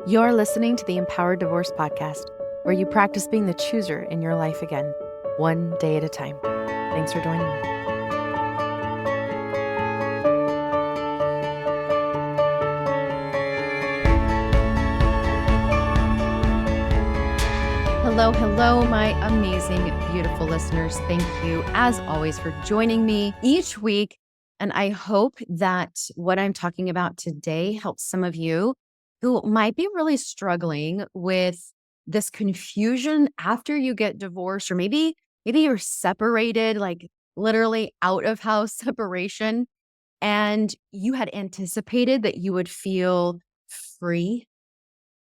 You're listening to the Empowered Divorce Podcast, where you practice being the chooser in your life again, one day at a time. Thanks for joining me. Hello, my amazing, beautiful listeners. Thank you, as always, for joining me each week. And I hope that what I'm talking about today helps some of you who might be really struggling with this confusion after you get divorced, or maybe you're separated, like literally out of house separation, and you had anticipated that you would feel free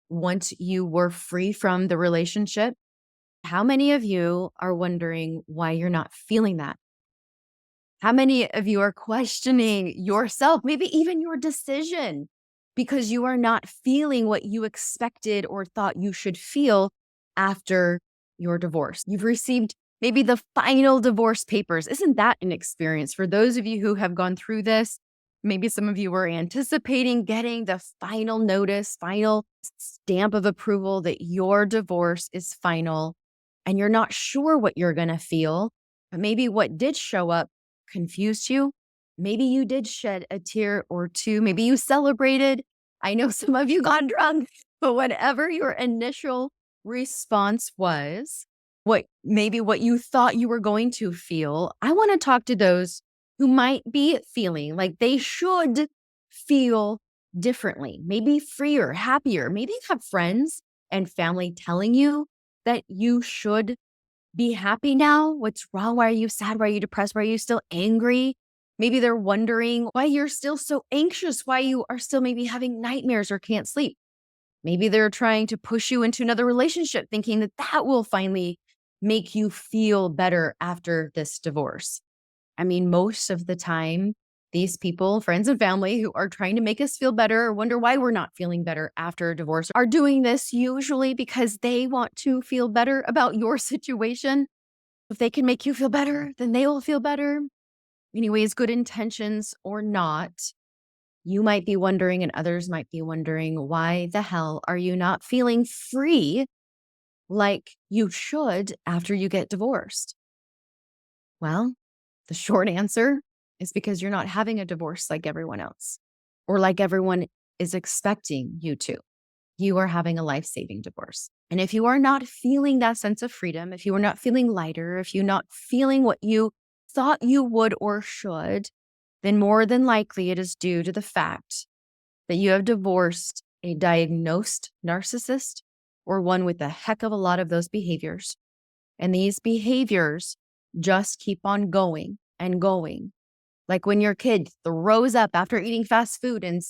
once you were free from the relationship. How many of you are wondering why you're not feeling that? How many of you are questioning yourself, maybe even your decision, because you are not feeling what you expected or thought you should feel after your divorce? You've received maybe the final divorce papers. Isn't that an experience? For those of you who have gone through this, maybe some of you were anticipating getting the final notice, final stamp of approval that your divorce is final, and you're not sure what you're going to feel. But maybe what did show up confused you. Maybe you did shed a tear or two. Maybe you celebrated. I know some of you got drunk, but whatever your initial response was, what you thought you were going to feel, I want to talk to those who might be feeling like they should feel differently, maybe freer, happier. Maybe you have friends and family telling you that you should be happy now. What's wrong? Why are you sad? Why are you depressed? Why are you still angry? Maybe they're wondering why you're still so anxious, why you are still maybe having nightmares or can't sleep. Maybe they're trying to push you into another relationship, thinking that that will finally make you feel better after this divorce. I mean, most of the time, these people, friends and family who are trying to make us feel better or wonder why we're not feeling better after a divorce, are doing this usually because they want to feel better about your situation. If they can make you feel better, then they will feel better. Anyways, good intentions or not, you might be wondering, and others might be wondering, why the hell are you not feeling free like you should after you get divorced? Well, the short answer is because you're not having a divorce like everyone else, or like everyone is expecting you to. You are having a life-saving divorce. And if you are not feeling that sense of freedom, if you are not feeling lighter, if you're not feeling what you thought you would or should, then more than likely it is due to the fact that you have divorced a diagnosed narcissist, or one with a heck of a lot of those behaviors. And these behaviors just keep on going and going. Like when your kid throws up after eating fast food and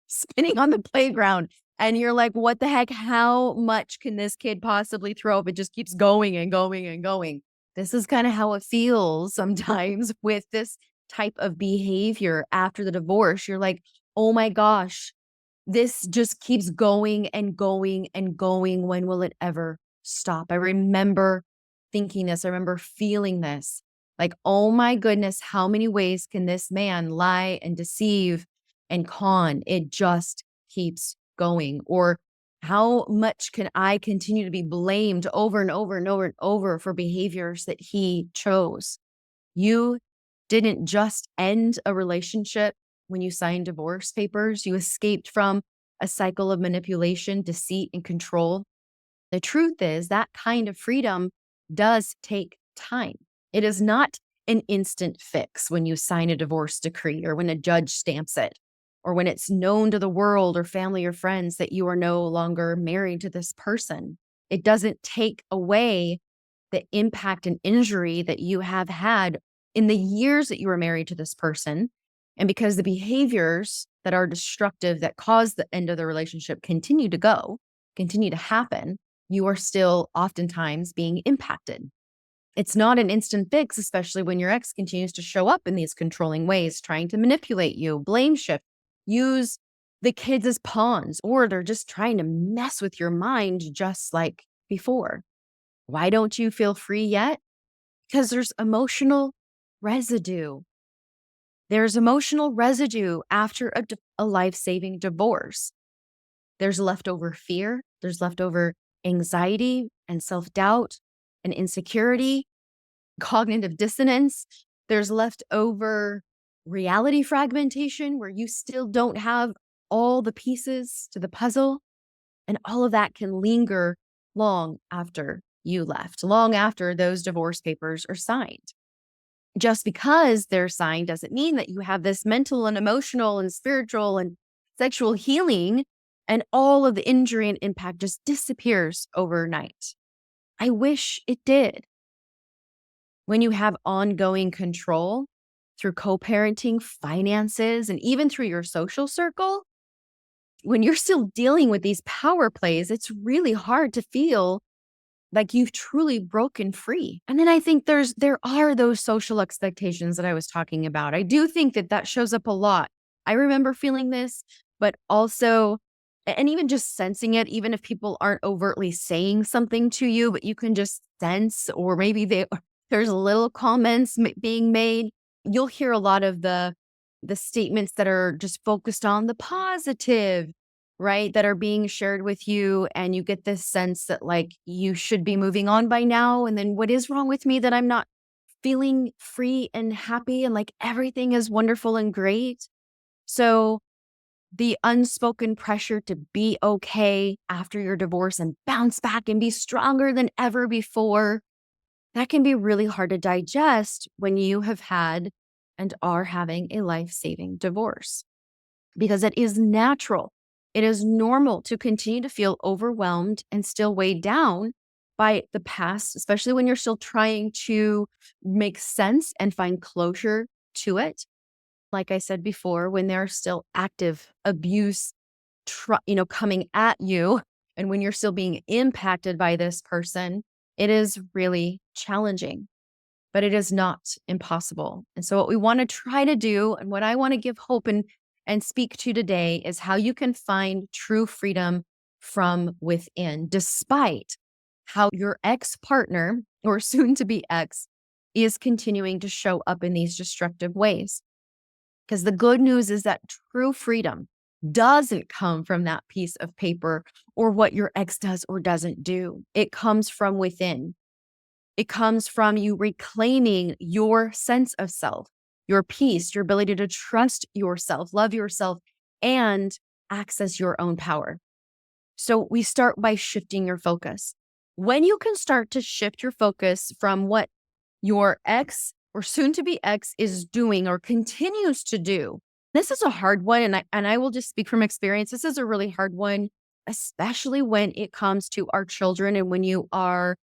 spinning on the playground, and you're like, what the heck? How much can this kid possibly throw up? It just keeps going and going and going. This is kind of how it feels sometimes with this type of behavior after the divorce. You're like, oh my gosh, this just keeps going and going and going. When will it ever stop? I remember thinking this. I remember feeling this. Like, oh my goodness, how many ways can this man lie and deceive and con? It just keeps going. Or how much can I continue to be blamed over and over and over and over for behaviors that he chose? You didn't just end a relationship when you signed divorce papers. You escaped from a cycle of manipulation, deceit, and control. The truth is that kind of freedom does take time. It is not an instant fix when you sign a divorce decree, or when a judge stamps it, or when it's known to the world or family or friends that you are no longer married to this person. It doesn't take away the impact and injury that you have had in the years that you were married to this person. And because the behaviors that are destructive, that cause the end of the relationship, continue to happen, you are still oftentimes being impacted. It's not an instant fix, especially when your ex continues to show up in these controlling ways, trying to manipulate you, blame shift, use the kids as pawns, or they're just trying to mess with your mind just like before. Why don't you feel free yet? Because there's emotional residue. There's emotional residue after a life-saving divorce. There's leftover fear. There's leftover anxiety and self-doubt and insecurity, cognitive dissonance. There's leftover reality fragmentation where you still don't have all the pieces to the puzzle. And all of that can linger long after you left, long after those divorce papers are signed. Just because they're signed doesn't mean that you have this mental and emotional and spiritual and sexual healing and all of the injury and impact just disappears overnight. I wish it did. When you have ongoing control through co-parenting, finances, and even through your social circle, when you're still dealing with these power plays, it's really hard to feel like you've truly broken free. And then I think there are those social expectations that I was talking about. I do think that that shows up a lot. I remember feeling this, but also, and even just sensing it, even if people aren't overtly saying something to you, but you can just sense, or maybe there's little comments being made. You'll hear a lot of the statements that are just focused on the positive, right? That are being shared with you. And you get this sense that like you should be moving on by now. And then what is wrong with me that I'm not feeling free and happy and like everything is wonderful and great? So the unspoken pressure to be okay after your divorce and bounce back and be stronger than ever before, that can be really hard to digest when you have had and are having a life-saving divorce, because it is natural. It is normal to continue to feel overwhelmed and still weighed down by the past, especially when you're still trying to make sense and find closure to it. Like I said before, when there's still active abuse, coming at you, and when you're still being impacted by this person, it is really challenging, but it is not impossible. And so what we want to try to do, and what I want to give hope and speak to today, is how you can find true freedom from within, despite how your ex-partner or soon to be ex is continuing to show up in these destructive ways. Because the good news is that true freedom doesn't come from that piece of paper or what your ex does or doesn't do. It comes from within. It comes from you reclaiming your sense of self, your peace, your ability to trust yourself, love yourself, and access your own power. So we start by shifting your focus. When you can start to shift your focus from what your ex or soon to be ex is doing or continues to do. This is a hard one. And I will just speak from experience. This is a really hard one, especially when it comes to our children and when you are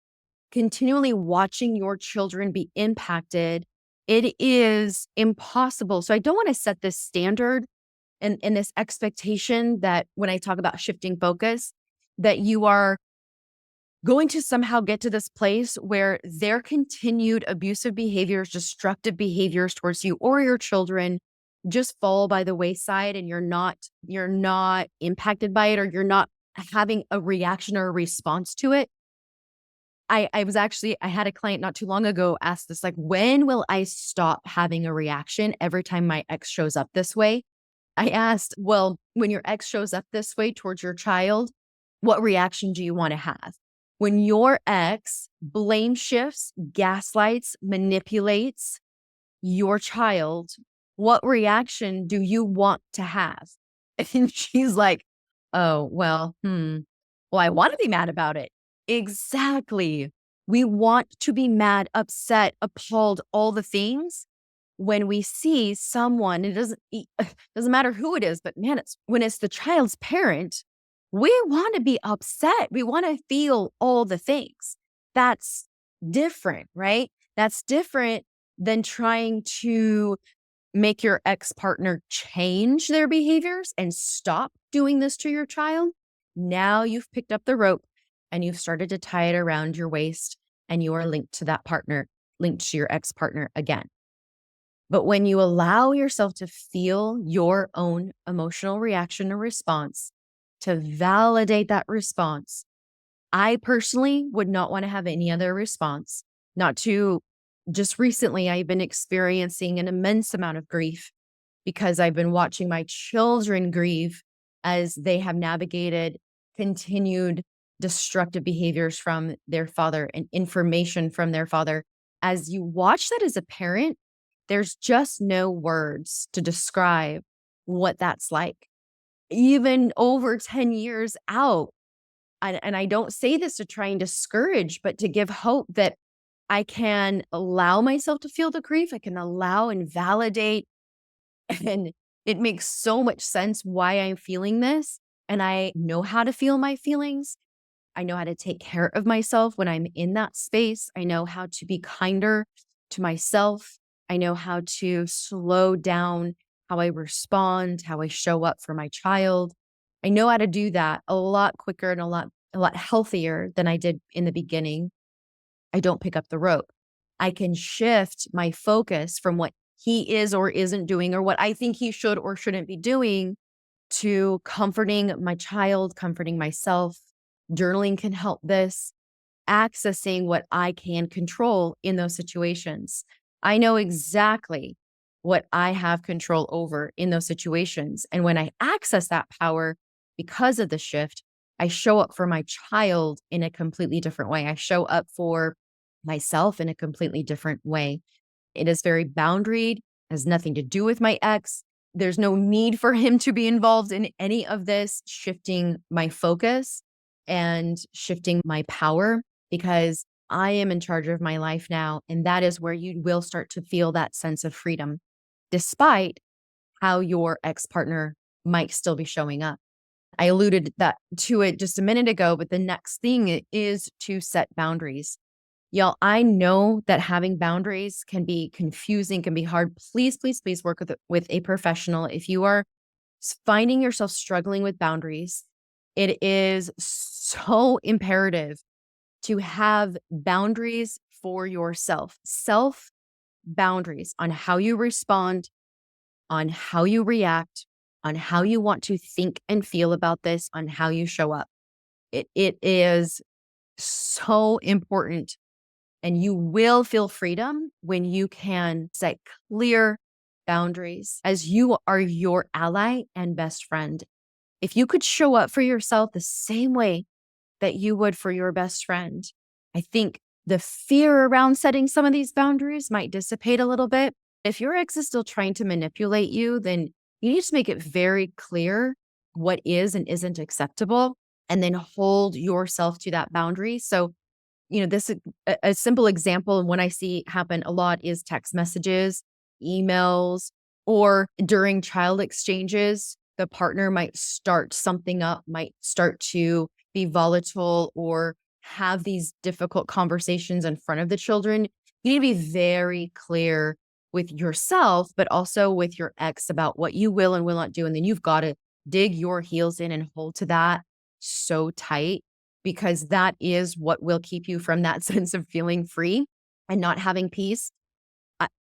continually watching your children be impacted. It is impossible. So I don't want to set this standard and this expectation that when I talk about shifting focus, that you are going to somehow get to this place where their continued abusive behaviors, destructive behaviors towards you or your children just fall by the wayside, and you're not impacted by it, or you're not having a reaction or a response to it. I had a client not too long ago ask this, like, when will I stop having a reaction every time my ex shows up this way? I asked, well, when your ex shows up this way towards your child, what reaction do you want to have? When your ex blame shifts, gaslights, manipulates your child, what reaction do you want to have? And she's like, oh, well, I want to be mad about it. Exactly. We want to be mad, upset, appalled, all the things when we see someone. It doesn't matter who it is, but man, when it's the child's parent, we want to be upset. We want to feel all the things. That's different, right? That's different than trying to make your ex-partner change their behaviors and stop doing this to your child. Now you've picked up the rope and you've started to tie it around your waist, and you are linked to that partner, linked to your ex-partner again. But when you allow yourself to feel your own emotional reaction or response, to validate that response, I personally would not want to have any other response. Just recently, I've been experiencing an immense amount of grief because I've been watching my children grieve as they have navigated continued destructive behaviors from their father and information from their father. As you watch that as a parent, there's just no words to describe what that's like. Even over 10 years out, and I don't say this to try and discourage, but to give hope that I can allow myself to feel the grief. I can allow and validate. And it makes so much sense why I'm feeling this. And I know how to feel my feelings. I know how to take care of myself when I'm in that space. I know how to be kinder to myself. I know how to slow down how I respond, how I show up for my child. I know how to do that a lot quicker and a lot healthier than I did in the beginning. I don't pick up the rope. I can shift my focus from what he is or isn't doing or what I think he should or shouldn't be doing to comforting my child, comforting myself. Journaling can help this, accessing what I can control in those situations. I know exactly what I have control over in those situations. And when I access that power because of the shift, I show up for my child in a completely different way. I show up for myself in a completely different way. It is very boundaried, has nothing to do with my ex. There's no need for him to be involved in any of this, shifting my focus and shifting my power because I am in charge of my life now. And that is where you will start to feel that sense of freedom, despite how your ex partner might still be showing up. I alluded that to it just a minute ago, but the next thing is to set boundaries. Y'all, I know that having boundaries can be confusing, can be hard. Please, please, please work with a professional. If you are finding yourself struggling with boundaries, it is so imperative to have boundaries for yourself, self boundaries on how you respond, on how you react, on how you want to think and feel about this, on how you show up. It is so important. And you will feel freedom when you can set clear boundaries as you are your ally and best friend. If you could show up for yourself the same way that you would for your best friend, I think the fear around setting some of these boundaries might dissipate a little bit. If your ex is still trying to manipulate you, then you need to make it very clear what is and isn't acceptable and then hold yourself to that boundary. So this is a simple example, and one I see happen a lot is text messages, emails, or during child exchanges, the partner might start something up, might start to be volatile or have these difficult conversations in front of the children. You need to be very clear with yourself, but also with your ex about what you will and will not do. And then you've got to dig your heels in and hold to that so tight because that is what will keep you from that sense of feeling free and not having peace.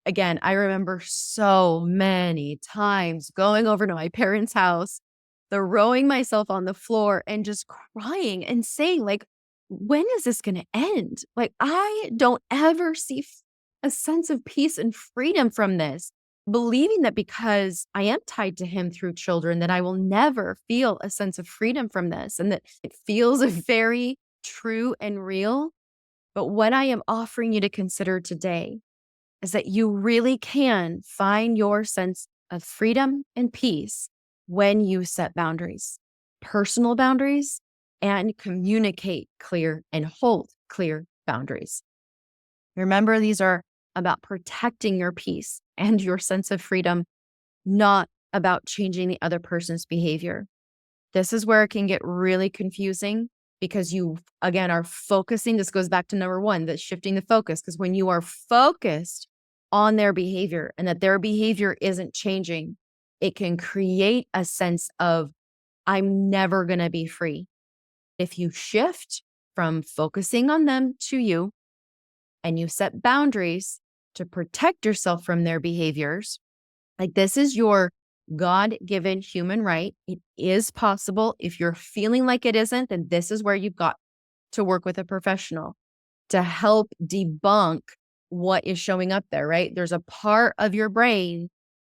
Again, I remember so many times going over to my parents' house, throwing myself on the floor and just crying and saying, like, when is this going to end? Like, I don't ever see a sense of peace and freedom from this. Believing that because I am tied to him through children, that I will never feel a sense of freedom from this and that it feels very true and real. But what I am offering you to consider today is that you really can find your sense of freedom and peace when you set boundaries, personal boundaries, and communicate clear and hold clear boundaries. Remember, these are about protecting your peace and your sense of freedom, not about changing the other person's behavior. This is where it can get really confusing because you, again, are focusing. This goes back to number one, that's shifting the focus. Because when you are focused on their behavior and that their behavior isn't changing, it can create a sense of, I'm never going to be free. If you shift from focusing on them to you and you set boundaries to protect yourself from their behaviors, like this is your God-given human right. It is possible. If you're feeling like it isn't, then this is where you've got to work with a professional to help debunk what is showing up there, right? There's a part of your brain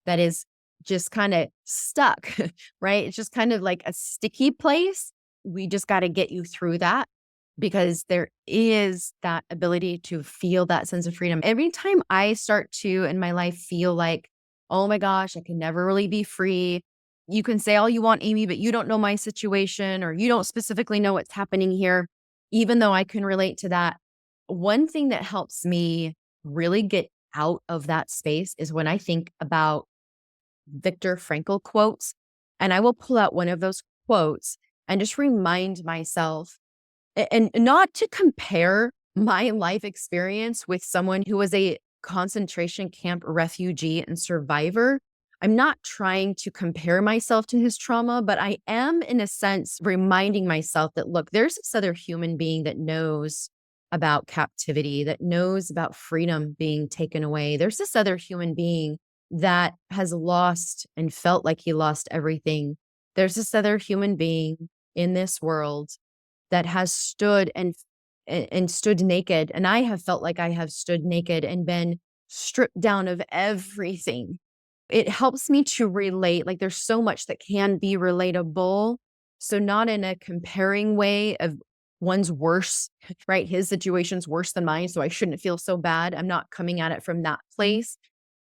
that is just kind of stuck, right? It's just kind of like a sticky place. We just got to get you through that because there is that ability to feel that sense of freedom. Every time I start to in my life feel like, oh my gosh, I can never really be free. You can say all you want, Amie, but you don't know my situation or you don't specifically know what's happening here. Even though I can relate to that, one thing that helps me really get out of that space is when I think about Viktor Frankl quotes. And I will pull out one of those quotes and just remind myself and not to compare my life experience with someone who was a concentration camp refugee and survivor. I'm not trying to compare myself to his trauma, but I am, in a sense, reminding myself that, look, there's this other human being that knows about captivity, that knows about freedom being taken away. There's this other human being that has lost and felt like he lost everything. There's this other human being in this world that has stood and stood naked. And I have felt like I have stood naked and been stripped down of everything. It helps me to relate. Like there's so much that can be relatable. So not in a comparing way of one's worse, right? His situation's worse than mine. So I shouldn't feel so bad. I'm not coming at it from that place.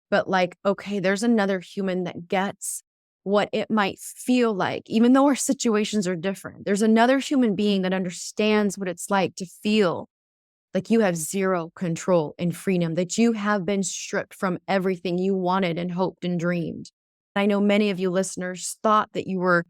But like, okay, there's another human that gets what it might feel like, even though our situations are different. There's another human being that understands what it's like to feel like you have zero control and freedom, that you have been stripped from everything you wanted and hoped and dreamed. I know many of you listeners thought that you were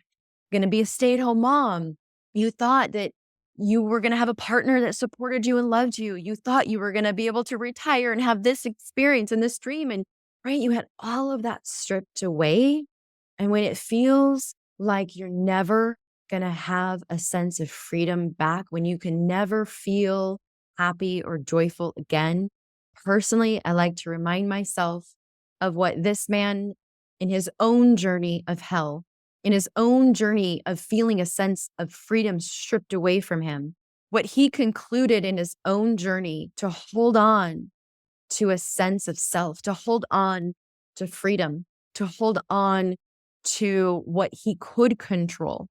going to be a stay-at-home mom. You thought that you were going to have a partner that supported you and loved you. You thought you were going to be able to retire and have this experience and this dream. And right, you had all of that stripped away. And when it feels like you're never going to have a sense of freedom back, when you can never feel happy or joyful again, personally, I like to remind myself of what this man in his own journey of hell, in his own journey of feeling a sense of freedom stripped away from him, what he concluded in his own journey to hold on to a sense of self, to hold on to freedom, to hold on to what he could control.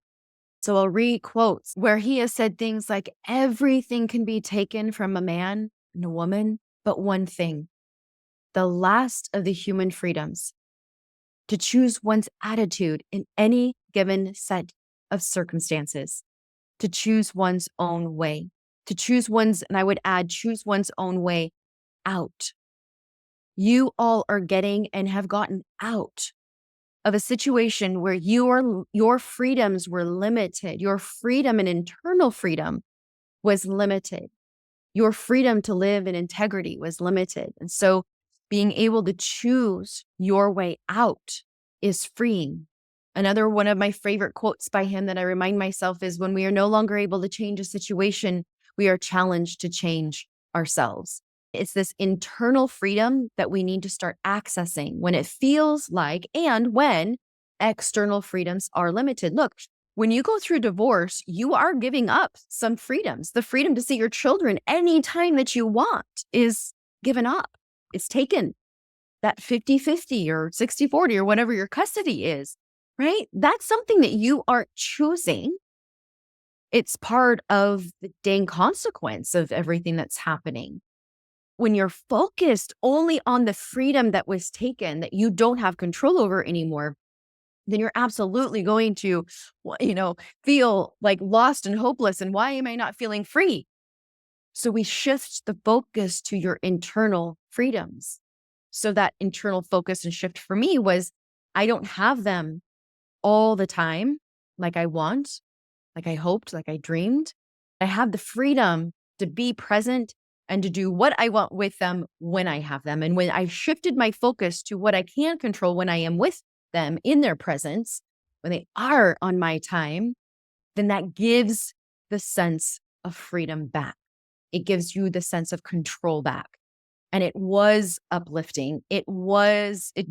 So I'll read quotes where he has said things like, everything can be taken from a man and a woman, but one thing, the last of the human freedoms, to choose one's attitude in any given set of circumstances, to choose one's own way, to choose one's, and I would add, choose one's own way out. You all are getting and have gotten out of a situation where your freedoms were limited. Your freedom and internal freedom was limited. Your freedom to live in integrity was limited. And so being able to choose your way out is freeing. Another one of my favorite quotes by him that I remind myself is, when we are no longer able to change a situation, we are challenged to change ourselves. It's this internal freedom that we need to start accessing when it feels like, and when external freedoms are limited. Look, when you go through divorce, you are giving up some freedoms. The freedom to see your children anytime that you want is given up. It's taken. That 50-50 or 60-40 or whatever your custody is, right? That's something that you aren't choosing. It's part of the dang consequence of everything that's happening. When you're focused only on the freedom that was taken, that you don't have control over anymore, then you're absolutely going to, feel like lost and hopeless. And why am I not feeling free? So we shift the focus to your internal freedoms. So that internal focus and shift for me was, I don't have them all the time like I want, like I hoped, like I dreamed. I have the freedom to be present and to do what I want with them when I have them. And when I shifted my focus to what I can control when I am with them in their presence, when they are on my time, then that gives the sense of freedom back. It gives you the sense of control back. And it was uplifting. It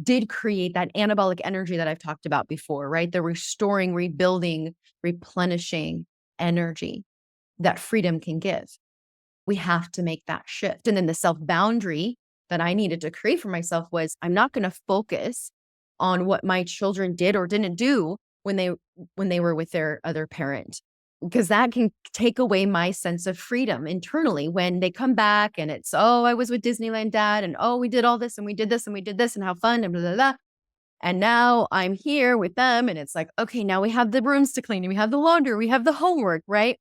did create that anabolic energy that I've talked about before, right? The restoring, rebuilding, replenishing energy that freedom can give. We have to make that shift. And then the self boundary that I needed to create for myself was, I'm not going to focus on what my children did or didn't do when they were with their other parent, because that can take away my sense of freedom internally when they come back and it's, oh, I was with Disneyland dad and oh, we did all this and we did this and we did this and how fun and blah, blah, blah. And now I'm here with them and it's like, okay, now we have the rooms to clean and we have the laundry, we have the homework, right?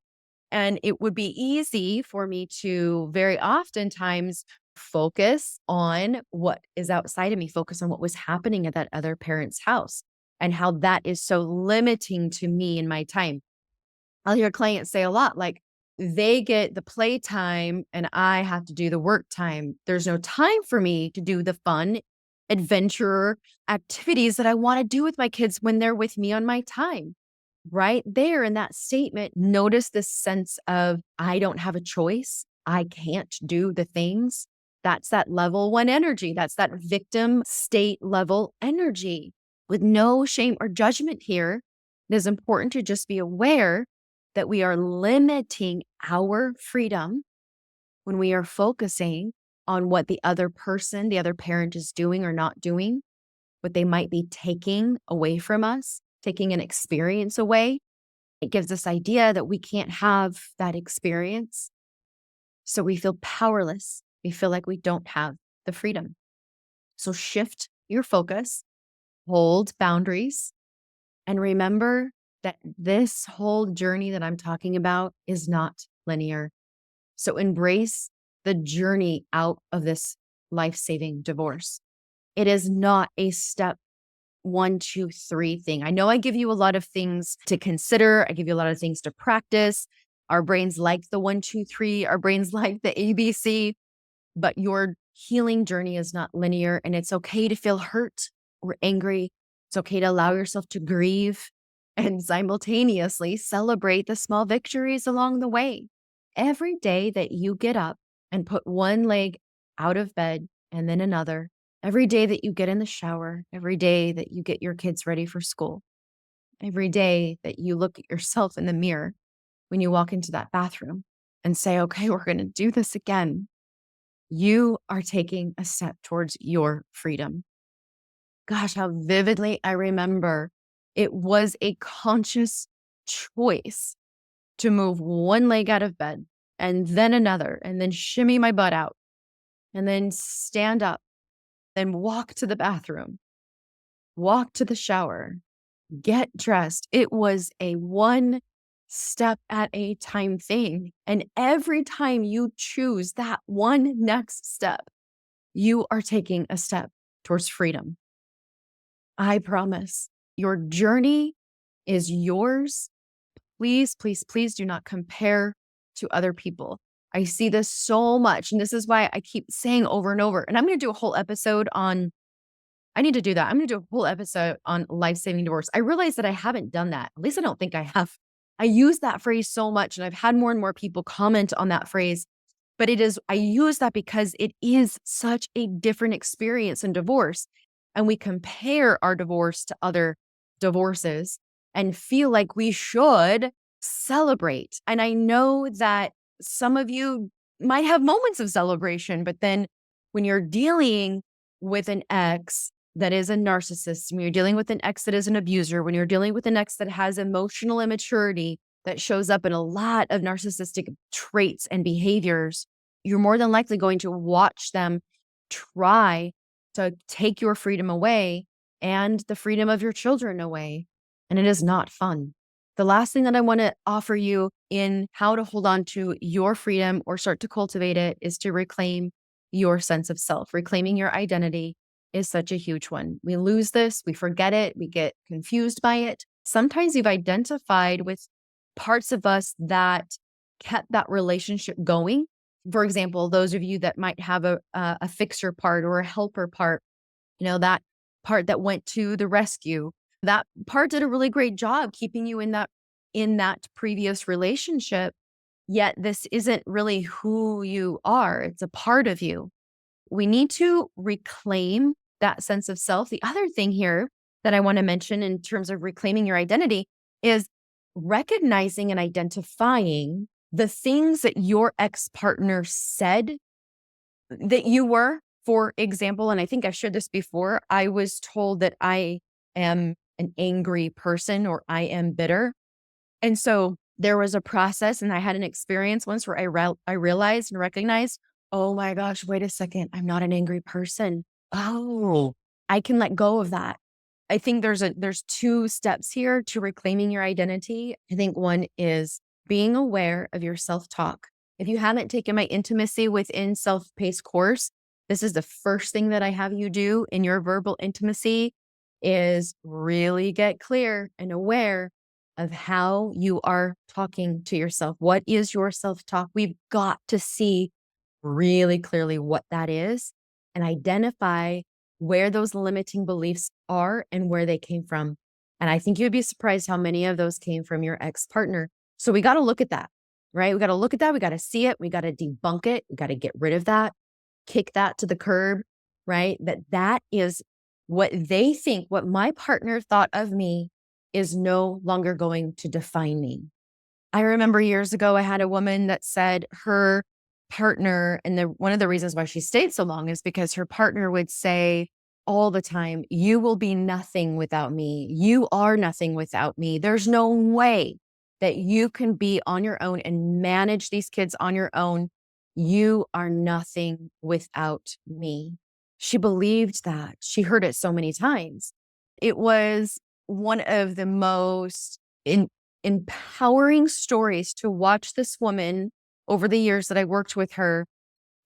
And it would be easy for me to very oftentimes focus on what is outside of me, focus on what was happening at that other parent's house and how that is so limiting to me and my time. I'll hear clients say a lot like, they get the playtime and I have to do the work time. There's no time for me to do the fun adventure activities that I want to do with my kids when they're with me on my time. Right there in that statement, notice this sense of I don't have a choice. I can't do the things. That's that level one energy. That's that victim state level energy with no shame or judgment here. It is important to just be aware that we are limiting our freedom when we are focusing on what the other person, the other parent is doing or not doing, what they might be taking away from us, taking an experience away. It gives us idea that we can't have that experience. So we feel powerless. We feel like we don't have the freedom. So shift your focus, hold boundaries, and remember that this whole journey that I'm talking about is not linear. So embrace the journey out of this life-saving divorce. It is not a step 1, 2, 3 thing. I know I give you a lot of things to consider. I give you a lot of things to practice. Our brains like the 1, 2, 3. Our brains like the ABC, but your healing journey is not linear, and it's okay to feel hurt or angry. It's okay to allow yourself to grieve and simultaneously celebrate the small victories along the way. Every day that you get up and put one leg out of bed and then another, every day that you get in the shower, every day that you get your kids ready for school, every day that you look at yourself in the mirror when you walk into that bathroom and say, okay, we're going to do this again, you are taking a step towards your freedom. Gosh, how vividly I remember it was a conscious choice to move one leg out of bed and then another, and then shimmy my butt out, and then stand up, then walk to the bathroom, walk to the shower, get dressed. It was a one step at a time thing. And every time you choose that one next step, you are taking a step towards freedom. I promise your journey is yours. Please, please, please do not compare to other people. I see this so much. And this is why I keep saying over and over, and I'm going to do a whole episode on, I need to do that. I'm going to do a whole episode on life-saving divorce. I realize that I haven't done that. At least I don't think I have. I use that phrase so much, and I've had more and more people comment on that phrase. But I use that because it is such a different experience in divorce. And we compare our divorce to other divorces and feel like we should celebrate. And I know that some of you might have moments of celebration, but then when you're dealing with an ex that is a narcissist, when you're dealing with an ex that is an abuser, when you're dealing with an ex that has emotional immaturity that shows up in a lot of narcissistic traits and behaviors, you're more than likely going to watch them try to take your freedom away and the freedom of your children away. And it is not fun. The last thing that I want to offer you in how to hold on to your freedom or start to cultivate it is to reclaim your sense of self. Reclaiming your identity is such a huge one. We lose this, we forget it, we get confused by it. Sometimes you've identified with parts of us that kept that relationship going. For example, those of you that might have a fixer part or a helper part, that part that went to the rescue, that part did a really great job keeping you in that previous relationship. Yet this isn't really who you are. It's a part of you. We need to reclaim that sense of self. The other thing here that I want to mention in terms of reclaiming your identity is recognizing and identifying the things that your ex-partner said that you were For example, and I think I shared this before, I was told that I am an angry person or I am bitter. And so there was a process, and I had an experience once where I realized and recognized, oh my gosh, wait a second, I'm not an angry person. Oh, I can let go of that. I think there's two steps here to reclaiming your identity. I think one is being aware of your self-talk. If you haven't taken my intimacy within self-paced course, this is the first thing that I have you do in your verbal intimacy is really get clear and aware of how you are talking to yourself. What is your self-talk? We've got to see really clearly what that is and identify where those limiting beliefs are and where they came from. And I think you'd be surprised how many of those came from your ex-partner. So we got to look at that, right? We got to look at that. We got to see it. We got to debunk it. We got to get rid of that, kick that to the curb, right? That is what they think, what my partner thought of me is no longer going to define me. I remember years ago, I had a woman that said her partner, and one of the reasons why she stayed so long is because her partner would say all the time, you will be nothing without me. You are nothing without me. There's no way that you can be on your own and manage these kids on your own. You are nothing without me. She believed that. She heard it so many times. It was one of the most empowering stories to watch this woman over the years that I worked with her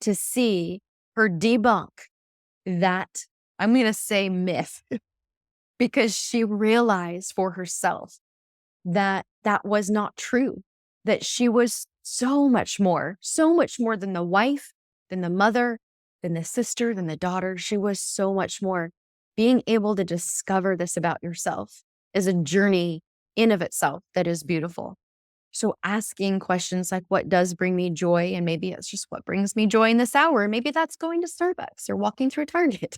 to see her debunk that, I'm going to say myth, because she realized for herself that that was not true, that she was so much more than the wife, than the mother, than the sister, than the daughter. She was so much more. Being able to discover this about yourself is a journey in of itself that is beautiful. So asking questions like, what does bring me joy? And maybe it's just what brings me joy in this hour. Maybe that's going to Starbucks or walking through Target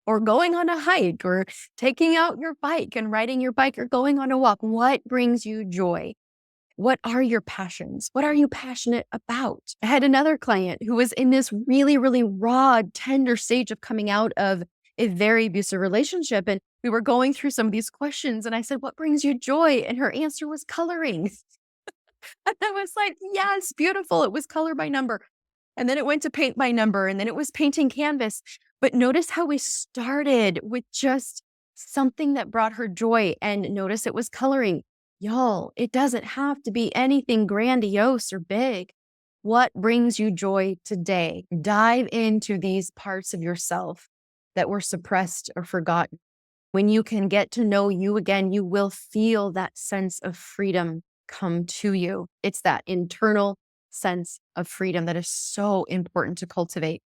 or going on a hike or taking out your bike and riding your bike or going on a walk. What brings you joy? What are your passions? What are you passionate about? I had another client who was in this really, really raw, tender stage of coming out of a very abusive relationship. And we were going through some of these questions. And I said, what brings you joy? And her answer was coloring. And I was like, yes, beautiful. It was color by number. And then it went to paint by number. And then it was painting canvas. But notice how we started with just something that brought her joy. And notice it was coloring. Y'all, it doesn't have to be anything grandiose or big. What brings you joy today? Dive into these parts of yourself that were suppressed or forgotten. When you can get to know you again, you will feel that sense of freedom come to you. It's that internal sense of freedom that is so important to cultivate.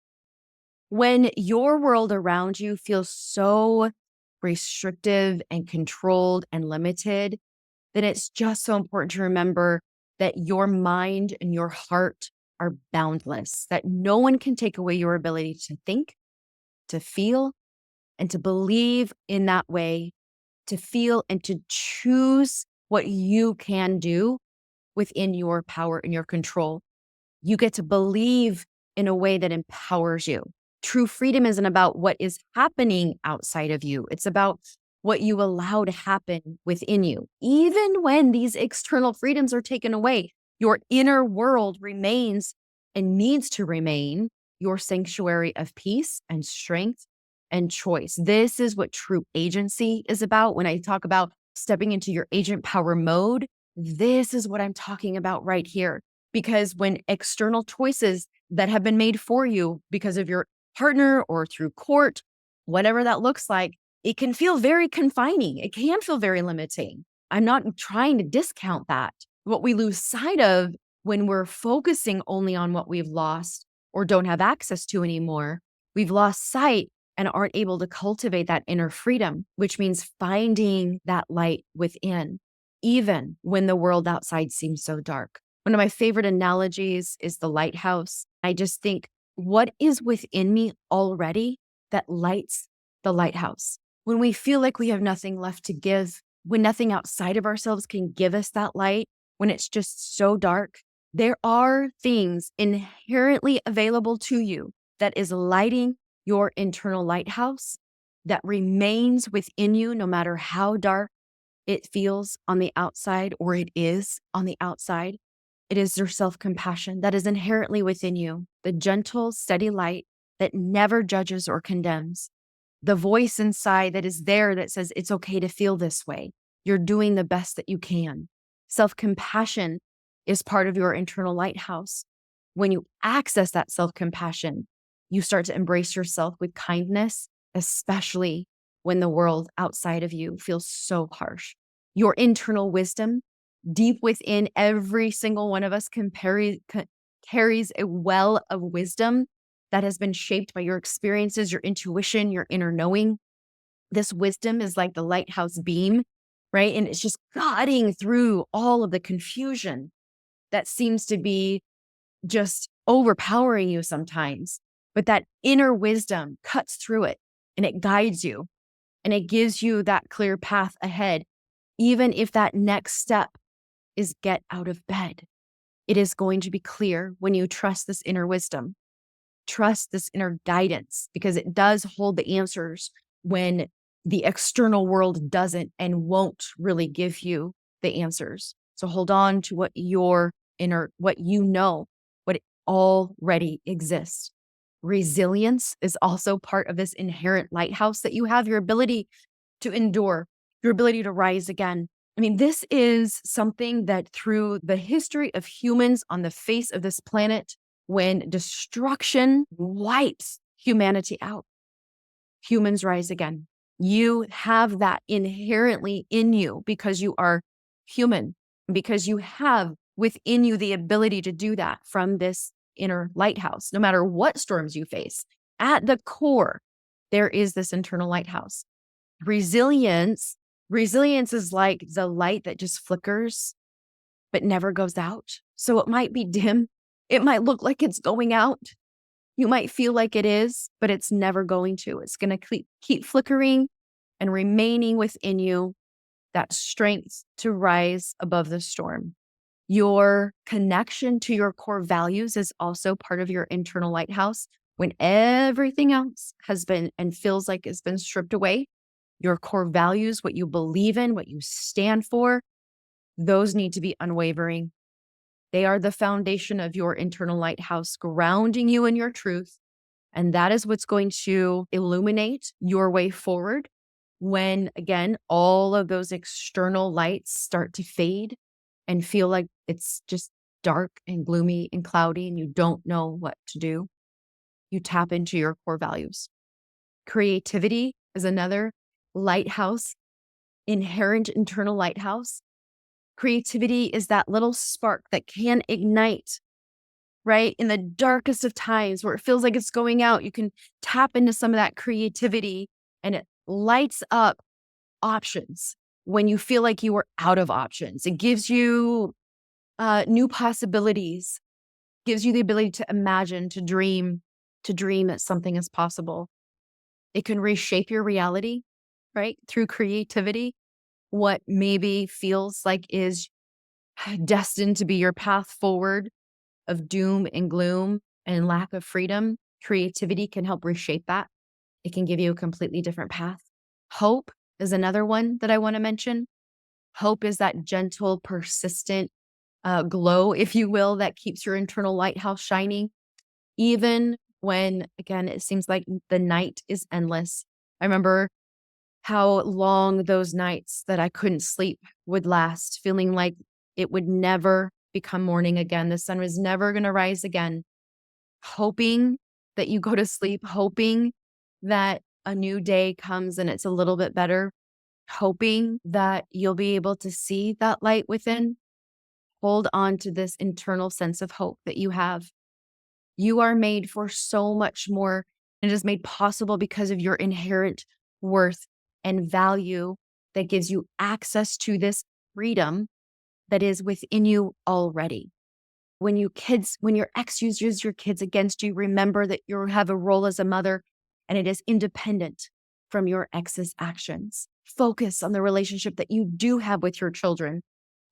When your world around you feels so restrictive and controlled and limited, then it's just so important to remember that your mind and your heart are boundless, that no one can take away your ability to think, to feel, and to believe in that way, to feel and to choose what you can do within your power and your control. You get to believe in a way that empowers you. True freedom isn't about what is happening outside of you. It's about what you allow to happen within you. Even when these external freedoms are taken away, your inner world remains and needs to remain your sanctuary of peace and strength and choice. This is what true agency is about. When I talk about stepping into your agent power mode, this is what I'm talking about right here. Because when external choices that have been made for you because of your partner or through court, whatever that looks like, it can feel very confining. It can feel very limiting. I'm not trying to discount that. What we lose sight of when we're focusing only on what we've lost or don't have access to anymore, we've lost sight and aren't able to cultivate that inner freedom, which means finding that light within, even when the world outside seems so dark. One of my favorite analogies is the lighthouse. I just think, what is within me already that lights the lighthouse? When we feel like we have nothing left to give, when nothing outside of ourselves can give us that light, when it's just so dark, there are things inherently available to you that is lighting your internal lighthouse, that remains within you no matter how dark it feels on the outside, or it is on the outside. It is your self-compassion that is inherently within you, the gentle, steady light that never judges or condemns. The voice inside that is there that says it's okay to feel this way. You're doing the best that you can. Self-compassion is part of your internal lighthouse. When you access that self-compassion, you start to embrace yourself with kindness, especially when the world outside of you feels so harsh. Your internal wisdom, deep within every single one of us, carries a well of wisdom that has been shaped by your experiences, your intuition, your inner knowing. This wisdom is like the lighthouse beam, right? And it's just cutting through all of the confusion that seems to be just overpowering you sometimes. But that inner wisdom cuts through it and it guides you and it gives you that clear path ahead. Even if that next step is get out of bed, it is going to be clear when you trust this inner wisdom. Trust this inner guidance, because it does hold the answers when the external world doesn't and won't really give you the answers. So hold on to what what you know, what already exists. Resilience is also part of this inherent lighthouse that you have, your ability to endure, your ability to rise again. I mean, this is something that through the history of humans on the face of this planet, when destruction wipes humanity out, humans rise again. You have that inherently in you because you are human, because you have within you the ability to do that from this inner lighthouse. No matter what storms you face, at the core, there is this internal lighthouse. Resilience is like the light that just flickers but never goes out. So it might be dim. It might look like it's going out. You might feel like it is, but it's never going to. It's going to keep flickering and remaining within you, that strength to rise above the storm. Your connection to your core values is also part of your internal lighthouse. When everything else has been and feels like it's been stripped away, your core values, what you believe in, what you stand for, those need to be unwavering. They are the foundation of your internal lighthouse, grounding you in your truth. And that is what's going to illuminate your way forward when, again, all of those external lights start to fade and feel like it's just dark and gloomy and cloudy and you don't know what to do. You tap into your core values. Creativity is another lighthouse, inherent internal lighthouse. Creativity is that little spark that can ignite, right? In the darkest of times where it feels like it's going out, you can tap into some of that creativity and it lights up options when you feel like you are out of options. It gives you new possibilities, gives you the ability to imagine, to dream that something is possible. It can reshape your reality, right? Through creativity. What maybe feels like is destined to be your path forward of doom and gloom and lack of freedom, creativity can help reshape that. It can give you a completely different path. Hope is another one that I want to mention. Hope is that gentle, persistent glow, if you will, that keeps your internal lighthouse shining, even when, again, it seems like the night is endless. I remember how long those nights that I couldn't sleep would last, feeling like it would never become morning again. The sun was never going to rise again. Hoping that you go to sleep, hoping that a new day comes and it's a little bit better, hoping that you'll be able to see that light within. Hold on to this internal sense of hope that you have. You are made for so much more, and it is made possible because of your inherent worth and value that gives you access to this freedom that is within you already. When your ex uses your kids against you, remember that you have a role as a mother and it is independent from your ex's actions. Focus on the relationship that you do have with your children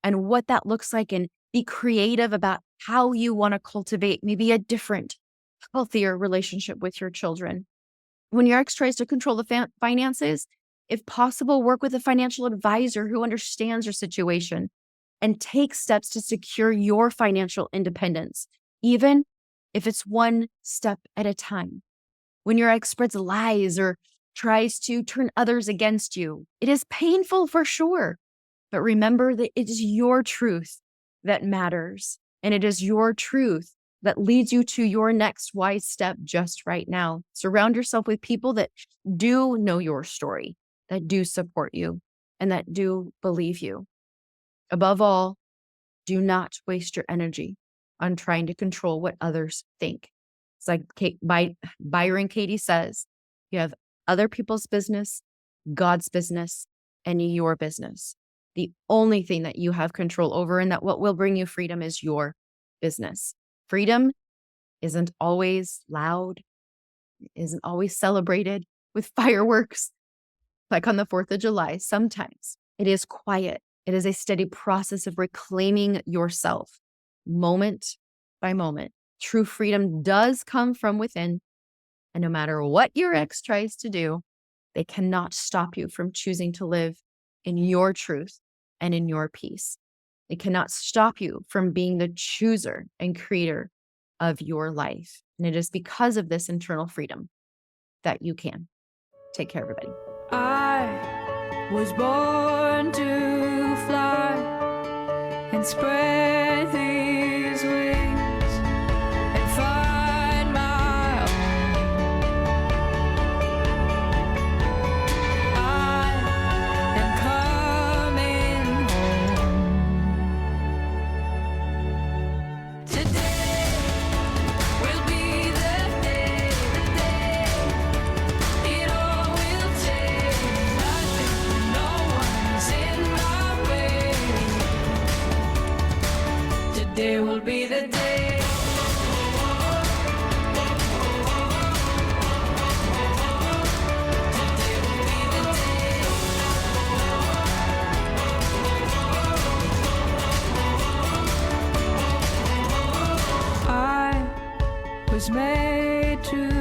and what that looks like, and be creative about how you want to cultivate maybe a different healthier relationship with your children. When your ex tries to control the finances, if possible, work with a financial advisor who understands your situation and take steps to secure your financial independence, even if it's one step at a time. When your ex spreads lies or tries to turn others against you, it is painful for sure. But remember that it is your truth that matters, and it is your truth that leads you to your next wise step just right now. Surround yourself with people that do know your story, that do support you, and that do believe you. Above all, do not waste your energy on trying to control what others think. It's like Byron Katie says, you have other people's business, God's business, and your business. The only thing that you have control over and that what will bring you freedom is your business. Freedom isn't always loud, isn't always celebrated with fireworks like on the 4th of July. Sometimes it is quiet. It is a steady process of reclaiming yourself moment by moment. True freedom does come from within. And no matter what your ex tries to do, they cannot stop you from choosing to live in your truth and in your peace. It cannot stop you from being the chooser and creator of your life. And it is because of this internal freedom that you can. Take care, everybody. I was born to fly and spread these wings and find my own. I am coming home. Today will be the day it all will change. Nothing, no one's in my way. Today will be the day. Today will be the day. I was made to